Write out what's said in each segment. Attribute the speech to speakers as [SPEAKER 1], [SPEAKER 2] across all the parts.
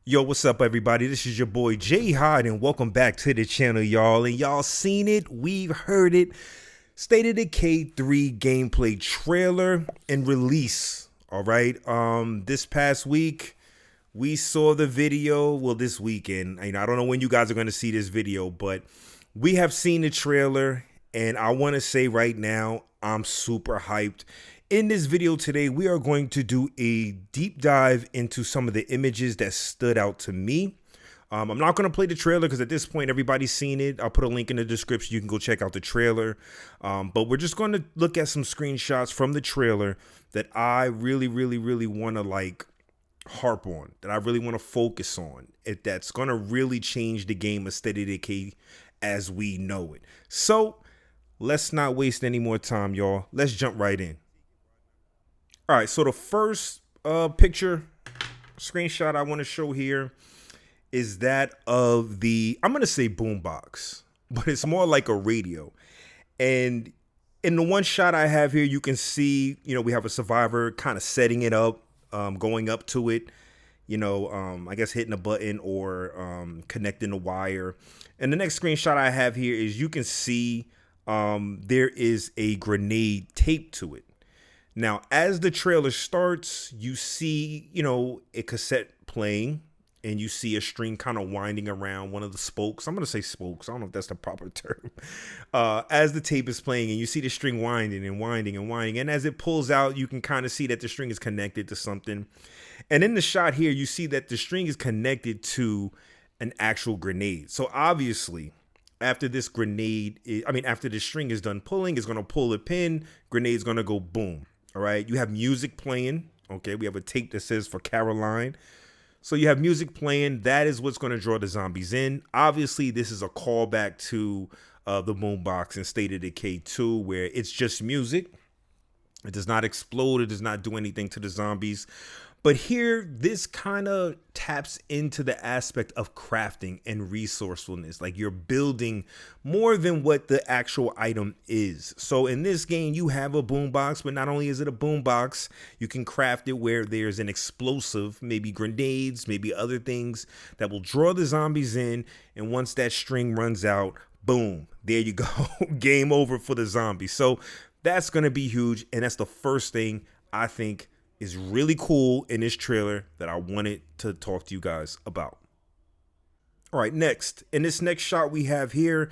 [SPEAKER 1] Yo, what's up, everybody? This is your boy Jay Hyde, and welcome back to the channel, y'all. And y'all seen it, we've heard it. State of Decay 3 gameplay trailer and release. All right. This past week, we saw the video. Well, this weekend. I don't know when you guys are going to see this video, but we have seen the trailer, and I want to say right now, I'm super hyped. In this video today, we are going to do a deep dive into some of the images that stood out to me. I'm not going to play the trailer because at this point, everybody's seen it. I'll put a link in the description. You can go check out the trailer. But we're just going to look at some screenshots from the trailer that I really want to harp on, that I really want to focus on. That's going to really change the game of State of Decay as we know it. So let's not waste any more time, y'all. Let's jump right in. All right, so the first picture screenshot I want to show here is that of the, I'm going to say boombox, but it's more like a radio. And in the one shot I have here, you can see, we have a survivor kind of setting it up, going up to it, I guess hitting a button or connecting the wire. And the next screenshot I have here is you can see there is a grenade taped to it. Now, as the trailer starts, you see, a cassette playing, and you see a string kind of winding around one of the spokes. I'm going to say spokes. I don't know if that's the proper term. As the tape is playing, and you see the string winding and winding and winding. And as it pulls out, you can kind of see that the string is connected to something. And in the shot here, you see that the string is connected to an actual grenade. So obviously, after this after the string is done pulling, it's going to pull the pin. Grenade's going to go boom. All right, you have music playing. Okay, we have a tape that says for Caroline. So you have music playing. That is what's going to draw the zombies in. Obviously, this is a callback to the boombox in State of Decay 2, where it's just music. It does not explode. It does not do anything to the zombies. But here, this kind of taps into the aspect of crafting and resourcefulness. Like you're building more than what the actual item is. So in this game, you have a boombox, but not only is it a boombox, you can craft it where there's an explosive, maybe grenades, maybe other things that will draw the zombies in. And once that string runs out, boom, there you go. Game over for the zombies. So that's going to be huge. And that's the first thing I think is really cool in this trailer that I wanted to talk to you guys about. All right, next. In this next shot we have here,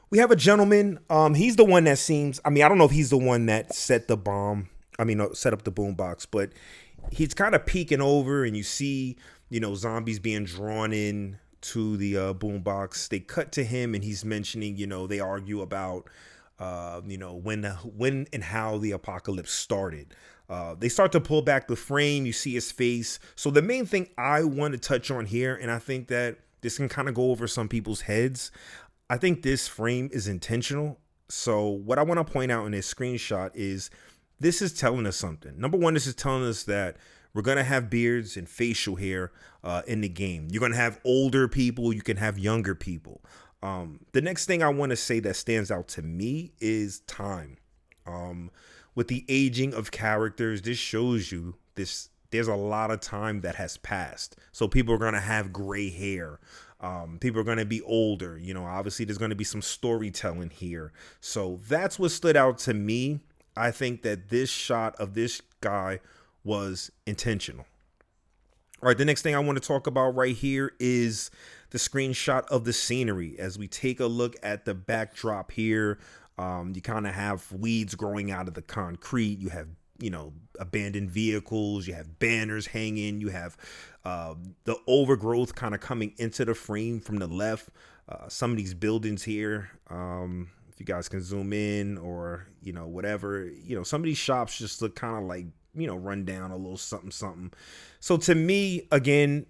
[SPEAKER 1] we have a gentleman. He's the one that seems, I don't know if he's the one that set the bomb. Set up the boombox, but he's kind of peeking over and you see, zombies being drawn in to the boombox. They cut to him and he's mentioning, they argue about, when and how the apocalypse started. They start to pull back the frame. You see his face. So the main thing I want to touch on here, and I think that this can kind of go over some people's heads, I think this frame is intentional. So what I want to point out in this screenshot is this is telling us something. Number one, this is telling us that we're going to have beards and facial hair in the game. You're going to have older people. You can have younger people. The next thing I want to say that stands out to me is time. With the aging of characters, this shows you there's a lot of time that has passed. So people are going to have gray hair. People are going to be older. Obviously there's going to be some storytelling here. So that's what stood out to me. I think that this shot of this guy was intentional. All right, the next thing I want to talk about right here is the screenshot of the scenery. As we take a look at the backdrop here, you kind of have weeds growing out of the concrete. You have, abandoned vehicles. You have banners hanging. You have the overgrowth kind of coming into the frame from the left. Some of these buildings here, if you guys can zoom in or, whatever, some of these shops just look kind of like, run down a little something. So to me, again,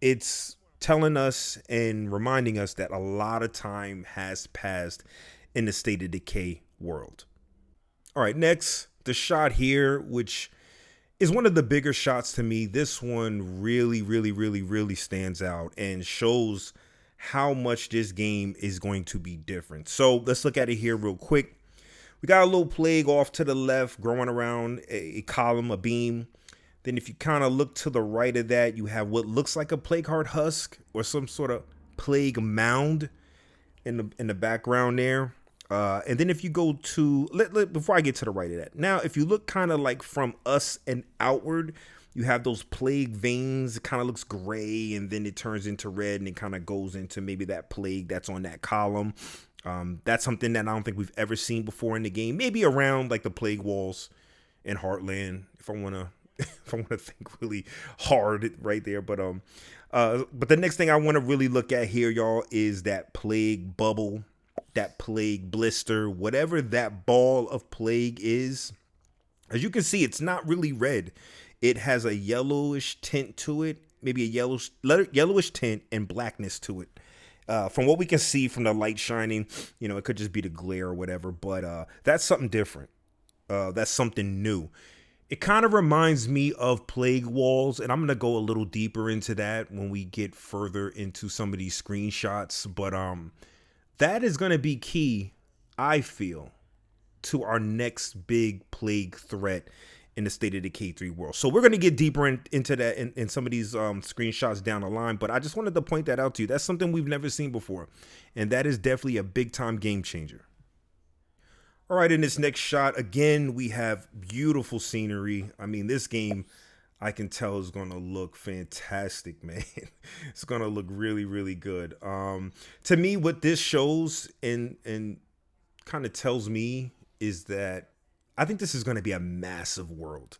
[SPEAKER 1] it's telling us and reminding us that a lot of time has passed in the State of Decay world. All right, next, the shot here, which is one of the bigger shots to me. This one really stands out and shows how much this game is going to be different. So let's look at it here real quick. We got a little plague off to the left growing around a column, a beam. Then if you kind of look to the right of that, you have what looks like a plague heart husk or some sort of plague mound in the background there. And then if you go to before I get to the right of that, now if you look kind of like from us and outward, you have those plague veins. It kind of looks gray, and then it turns into red, and it kind of goes into maybe that plague that's on that column. That's something that I don't think we've ever seen before in the game. Maybe around like the plague walls in Heartland, if I wanna if I wanna think really hard right there. But the next thing I want to really look at here, y'all, is that plague bubble, that plague blister, whatever that ball of plague is. As you can see, it's not really red. It has a yellowish tint to it, maybe a yellowish tint and blackness to it. From what we can see from the light shining, it could just be the glare or whatever, but that's something different. That's something new. It kind of reminds me of plague walls, and I'm going to go a little deeper into that when we get further into some of these screenshots, but that is going to be key, I feel, to our next big plague threat in the State of Decay 3 world. So we're going to get deeper into that in some of these screenshots down the line, but I just wanted to point that out to you. That's something we've never seen before, and that is definitely a big-time game changer. All right, in this next shot, again, we have beautiful scenery. I mean, this game, I can tell, is going to look fantastic, man. It's going to look really, really good. To me, what this shows and kind of tells me is that I think this is going to be a massive world.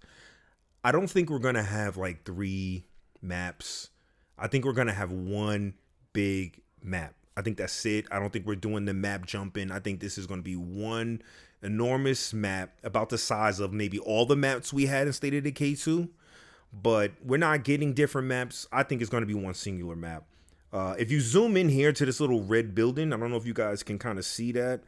[SPEAKER 1] I don't think we're going to have like 3 maps. I think we're going to have one big map. I think that's it. I don't think we're doing the map jumping. I think this is going to be one enormous map about the size of maybe all the maps we had in State of Decay 2. But we're not getting different maps. I think it's going to be one singular map. If you zoom in here to this little red building, I don't know if you guys can kind of see that.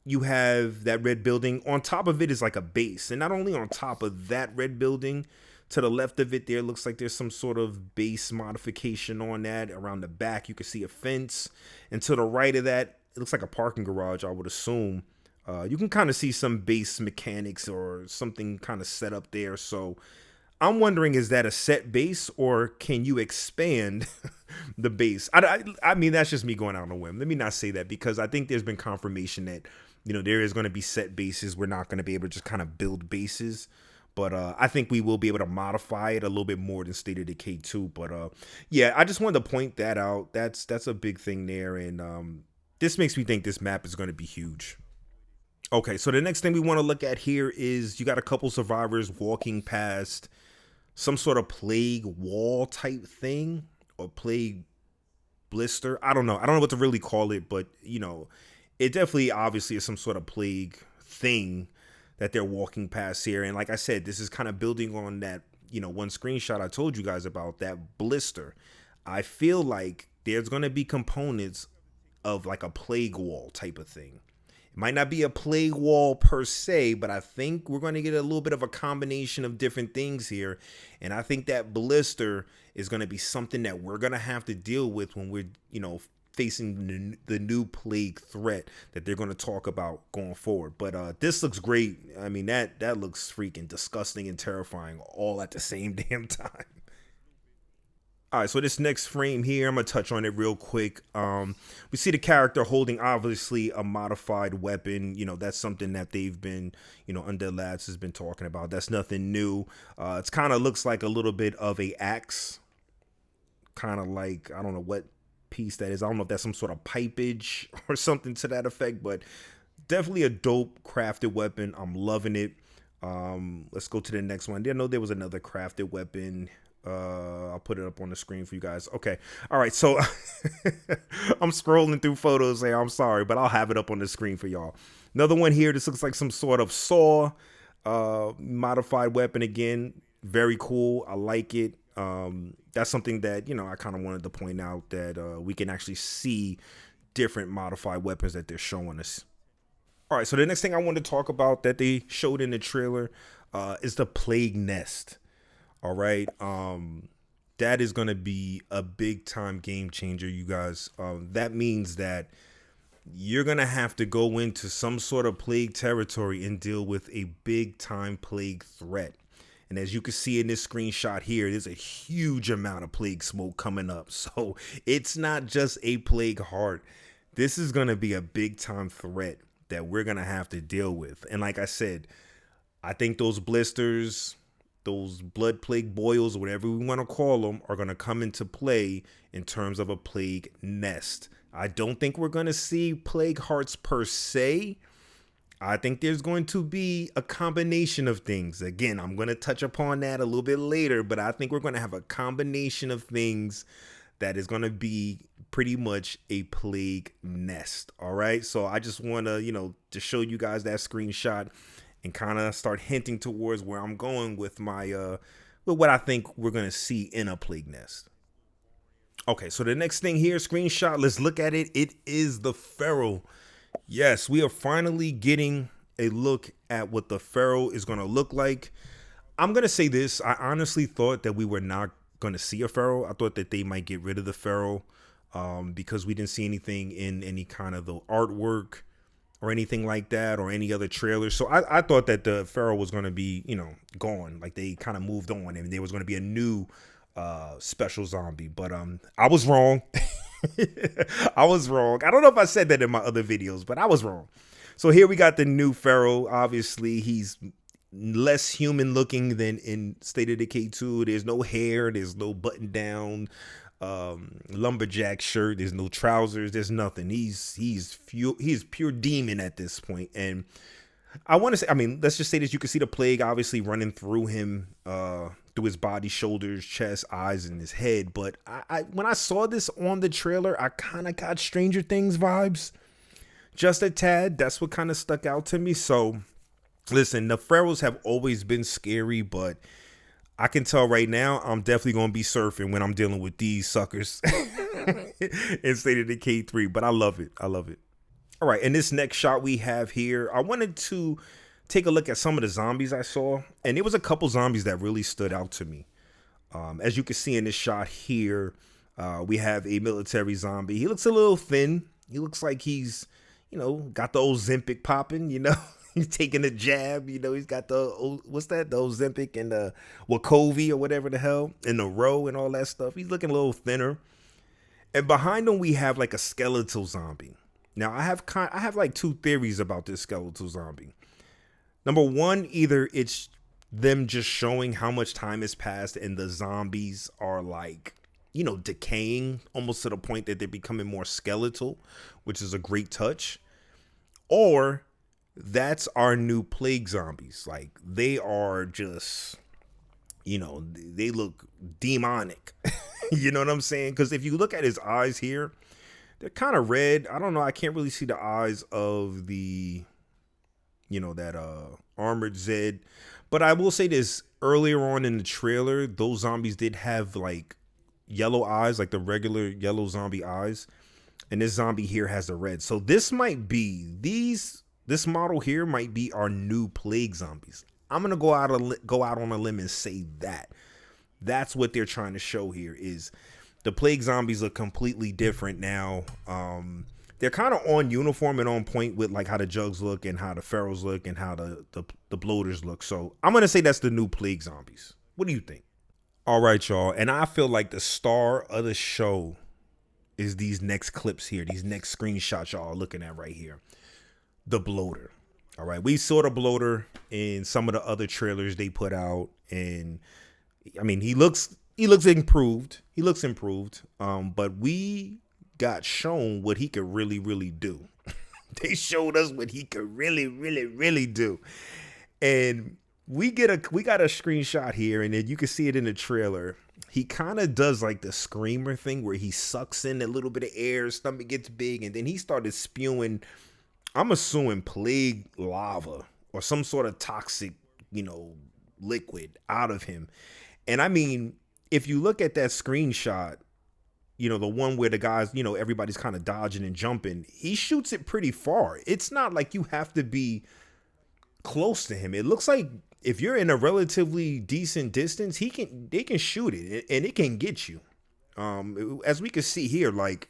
[SPEAKER 1] You have that red building. On top of it is like a base. And not only on top of that red building, to the left of it there looks like there's some sort of base modification on that. Around the back, you can see a fence. And to the right of that, it looks like a parking garage, I would assume. You can kind of see some base mechanics or something kind of set up there. So I'm wondering, is that a set base, or can you expand the base? I mean, that's just me going out on a whim. Let me not say that, because I think there's been confirmation that, there is going to be set bases. We're not going to be able to just kind of build bases. But I think we will be able to modify it a little bit more than State of Decay 2. But yeah, I just wanted to point that out. That's a big thing there. And this makes me think this map is going to be huge. Okay, so the next thing we want to look at here is you got a couple survivors walking past some sort of plague wall type thing, or plague blister. I don't know what to really call it, but it definitely obviously is some sort of plague thing that they're walking past here. And like I said, this is kind of building on that, one screenshot I told you guys about, that blister. I feel like there's going to be components of like a plague wall type of thing. It might not be a plague wall per se, but I think we're going to get a little bit of a combination of different things here. And I think that blister is going to be something that we're going to have to deal with when we're, facing the new plague threat that they're going to talk about going forward. But this looks great. I mean, that looks freaking disgusting and terrifying all at the same damn time. All right, so this next frame here, I'm going to touch on it real quick. We see the character holding, obviously, a modified weapon. That's something that they've been, Undead Labs has been talking about. That's nothing new. It's kind of looks like a little bit of a axe. Kind of like, I don't know what piece that is. I don't know if that's some sort of pipage or something to that effect, but definitely a dope crafted weapon. I'm loving it. Let's go to the next one. I didn't know there was another crafted weapon. I'll put it up on the screen for you guys. Okay. All right. So I'm scrolling through photos there. I'm sorry, but I'll have it up on the screen for y'all. Another one here. This looks like some sort of saw, modified weapon again. Very cool. I like it. That's something that, I kind of wanted to point out, that we can actually see different modified weapons that they're showing us. All right, so the next thing I want to talk about that they showed in the trailer is the plague nest. All right, that is going to be a big time game changer, you guys. That means that you're going to have to go into some sort of plague territory and deal with a big time plague threat. And as you can see in this screenshot here, there's a huge amount of plague smoke coming up. So it's not just a plague heart. This is going to be a big time threat that we're going to have to deal with. And like I said, I think those blisters, those blood plague boils, whatever we want to call them, are going to come into play in terms of a plague nest. I don't think we're going to see plague hearts per se. I think there's going to be a combination of things. Again, I'm going to touch upon that a little bit later, but I think we're going to have a combination of things that is going to be pretty much a plague nest. All right. So I just want to, to show you guys that screenshot and kind of start hinting towards where I'm going with my, with what I think we're going to see in a plague nest. Okay. So the next thing here, screenshot, let's look at it. It is the feral. Yes, we are finally getting a look at what the feral is going to look like. I'm going to say this. I honestly thought that we were not going to see a feral. I thought that they might get rid of the feral because we didn't see anything in any kind of the artwork or anything like that or any other trailers. So I thought that the feral was going to be, gone. Like they kind of moved on and there was going to be a new special zombie. But I was wrong. I was wrong. I don't know if I said that in my other videos, but I was wrong. So here we got the new feral. Obviously, he's less human looking than in State of Decay 2. There's no hair. There's no button down lumberjack shirt. There's no trousers. There's nothing. He's pure demon at this point. And I want to say, let's just say this. You can see the plague obviously running through him, through his body, shoulders, chest, eyes, and his head. But I when I saw this on the trailer, I kind of got Stranger Things vibes. Just a tad. That's what kind of stuck out to me. So, listen, the ferals have always been scary, but I can tell right now I'm definitely going to be surfing when I'm dealing with these suckers in State of Decay 3. But I love it. I love it. All right, in this next shot we have here, I wanted to take a look at some of the zombies I saw, and there was a couple zombies that really stood out to me. As you can see in this shot here, we have a military zombie. He looks a little thin. He looks like he's, got the Ozempic popping, He's taking a jab, he's got the, what's that, the Ozempic and the Wacovi or whatever the hell, and the row and all that stuff. He's looking a little thinner. And behind him we have like a skeletal zombie. Now, I have like two theories about this skeletal zombie. Number one, either it's them just showing how much time has passed and the zombies are like, decaying almost to the point that they're becoming more skeletal, which is a great touch. Or that's our new plague zombies. Like they are just, they look demonic. You know what I'm saying? Because if you look at his eyes here, they're kind of red. I don't know. I can't really see the eyes of the, that armored Zed. But I will say this, earlier on in the trailer, those zombies did have like yellow eyes, like the regular yellow zombie eyes. And this zombie here has the red. So this might be, this model here might be our new plague zombies. I'm going to go out on a limb and say that. That's what they're trying to show here is the plague zombies look completely different now. They're kind of on uniform and on point with like how the jugs look and how the ferals look and how the bloaters look. So I'm going to say that's the new plague zombies. What do you think? All right, y'all. And I feel like the star of the show is these next clips here. These next screenshots y'all are looking at right here. The bloater. All right. We saw the bloater in some of the other trailers they put out. And he looks improved. He looks improved. But we got shown what he could really, really do. They showed us what he could really, really, really do. And we got a screenshot here, and then you can see it in the trailer. He kind of does like the screamer thing where he sucks in a little bit of air, stomach gets big, and then he started spewing, I'm assuming, plague lava or some sort of toxic, liquid out of him. And if you look at that screenshot, the one where the guys, everybody's kind of dodging and jumping, he shoots it pretty far. It's not like you have to be close to him. It looks like if you're in a relatively decent distance, they can shoot it and it can get you. As we can see here, like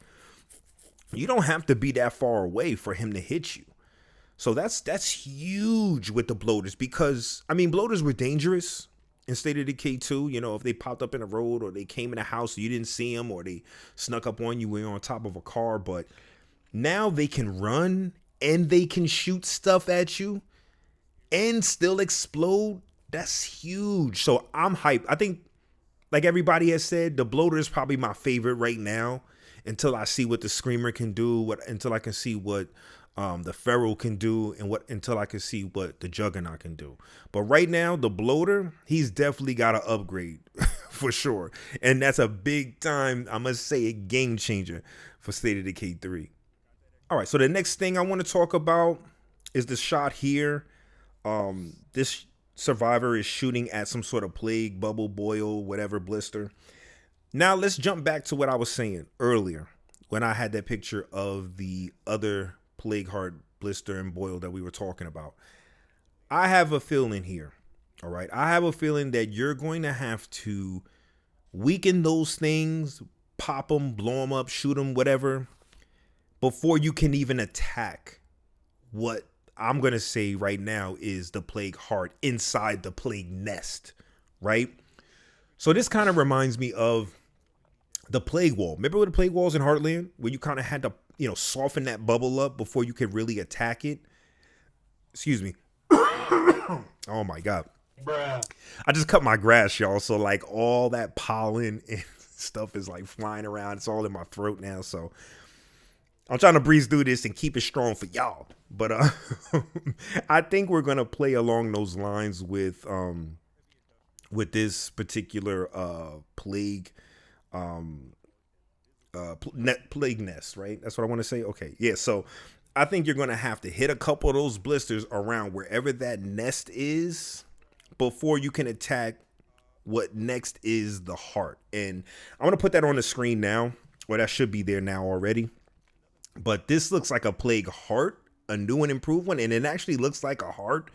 [SPEAKER 1] You don't have to be that far away for him to hit you. So that's huge with the bloaters, because I mean, bloaters were dangerous in State of Decay 2. You know, if they popped up in the road or they came in a house, you didn't see them, or they snuck up on you when you're on top of a car. But now they can run and they can shoot stuff at you and still explode. That's huge. So I'm hyped. I think, like everybody has said, the bloater is probably my favorite right now until I see what the screamer can do, until I can see what the feral can do, and until I can see what the juggernaut can do. But right now, the bloater, he's definitely got to upgrade for sure. And that's a big time, I must say, a game changer for State of Decay 3. All right, so the next thing I want to talk about is the shot here. This survivor is shooting at some sort of plague, bubble, boil, whatever blister. Now let's jump back to what I was saying earlier when I had that picture of the other plague heart, blister, and boil that we were talking about. I have a feeling here. All right. I have a feeling that you're going to have to weaken those things, pop them, blow them up, shoot them, whatever, before you can even attack what I'm going to say right now is the plague heart inside the plague nest, right? So this kind of reminds me of the plague wall. Remember the plague walls in Heartland, where you kind of had to, soften that bubble up before you could really attack it? Excuse me. Oh my God. Bruh. I just cut my grass, y'all. So like all that pollen and stuff is like flying around. It's all in my throat now. So I'm trying to breeze through this and keep it strong for y'all. But I think we're gonna play along those lines with this particular plague plague nest, right? That's what I want to say. Okay, yeah. So I think you're gonna have to hit a couple of those blisters around wherever that nest is before you can attack what next is the heart. And I'm gonna put that on the screen now, or that should be there now already. But this looks like a plague heart, a new and improved one, and it actually looks like a heart.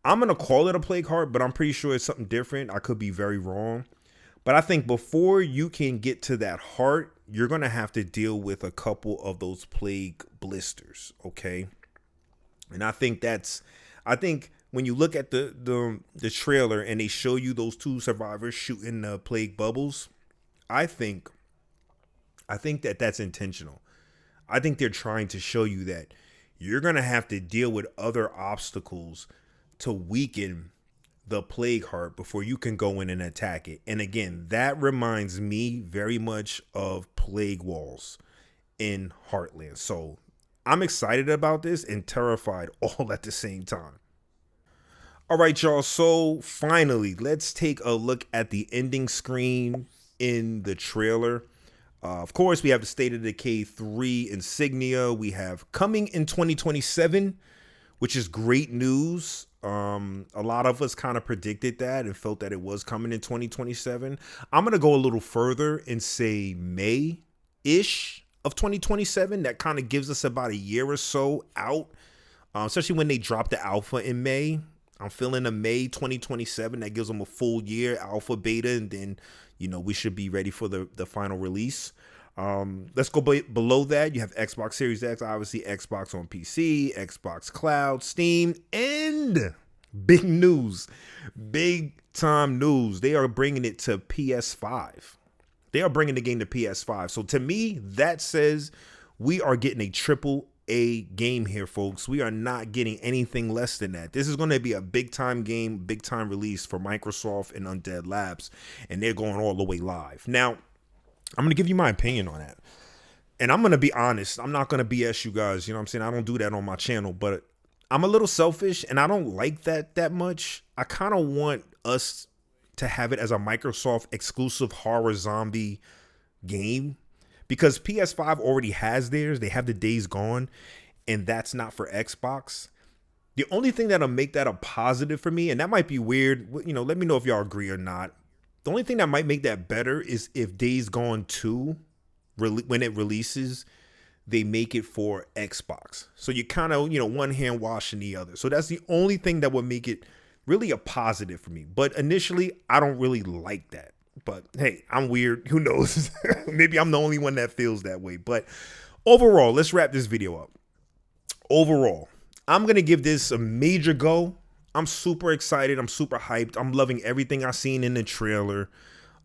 [SPEAKER 1] I'm going to call it a plague heart, but I'm pretty sure it's something different. I could be very wrong. But I think before you can get to that heart, you're going to have to deal with a couple of those plague blisters, okay? And I think when you look at the trailer and they show you those two survivors shooting the plague bubbles, I think that's intentional. I think they're trying to show you that you're going to have to deal with other obstacles to weaken the plague heart before you can go in and attack it. And again, that reminds me very much of plague walls in Heartland. So I'm excited about this and terrified all at the same time. All right, y'all. So finally, let's take a look at the ending screen in the trailer. Of course, we have the State of Decay 3 insignia. We have coming in 2027, which is great news. A lot of us kind of predicted that and felt that it was coming in 2027. I'm going to go a little further and say May-ish of 2027. That kind of gives us about a year or so out, especially when they drop the alpha in May. I'm feeling a May 2027. That gives them a full year, alpha, beta, and then we should be ready for the final release. Let's go below that. You have Xbox Series X, obviously Xbox on PC, Xbox Cloud, Steam, and big news, big time news. They are bringing it to PS5. They are bringing the game to PS5. So to me, that says we are getting a AAA game here, folks. We are not getting anything less than that. This is going to be a big time game, big time release for Microsoft and Undead Labs, and they're going all the way live. Now, I'm going to give you my opinion on that. And I'm going to be honest. I'm not going to BS you guys. You know what I'm saying? I don't do that on my channel, but I'm a little selfish and I don't like that much. I kind of want us to have it as a Microsoft exclusive horror zombie game, because PS5 already has theirs. They have the Days Gone, and that's not for Xbox. The only thing that'll make that a positive for me, and that might be weird, let me know if y'all agree or not. The only thing that might make that better is if Days Gone 2, when it releases, they make it for Xbox. So you kind of, one hand washing the other. So that's the only thing that would make it really a positive for me. But initially, I don't really like that. But hey, I'm weird. Who knows? Maybe I'm the only one that feels that way. But Overall, let's wrap this video up. Overall, I'm going to give this a major go. I'm super excited. I'm super hyped. I'm loving everything I've seen in the trailer,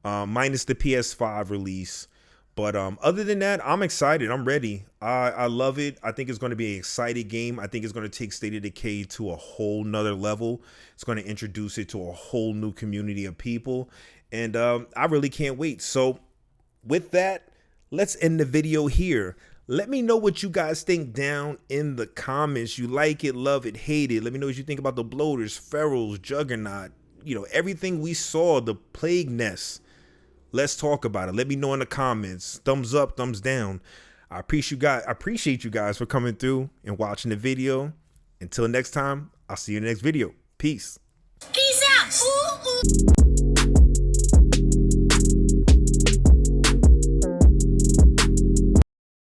[SPEAKER 1] minus the PS5 release. But other than that, I'm excited. I'm ready. I love it. I think it's going to be an exciting game. I think it's going to take State of Decay to a whole nother level. It's going to introduce it to a whole new community of people. And I really can't wait. So with that, let's end the video here. Let me know what you guys think down in the comments. You like it, love it, hate it. Let me know what you think about the bloaters, ferals, juggernaut, you know, everything we saw, the plague nest. Let's talk about it. Let me know in the comments. Thumbs up, thumbs down. I appreciate you guys for coming through and watching the video. Until next time, I'll see you in the next video. Peace.
[SPEAKER 2] Peace out. Ooh, ooh.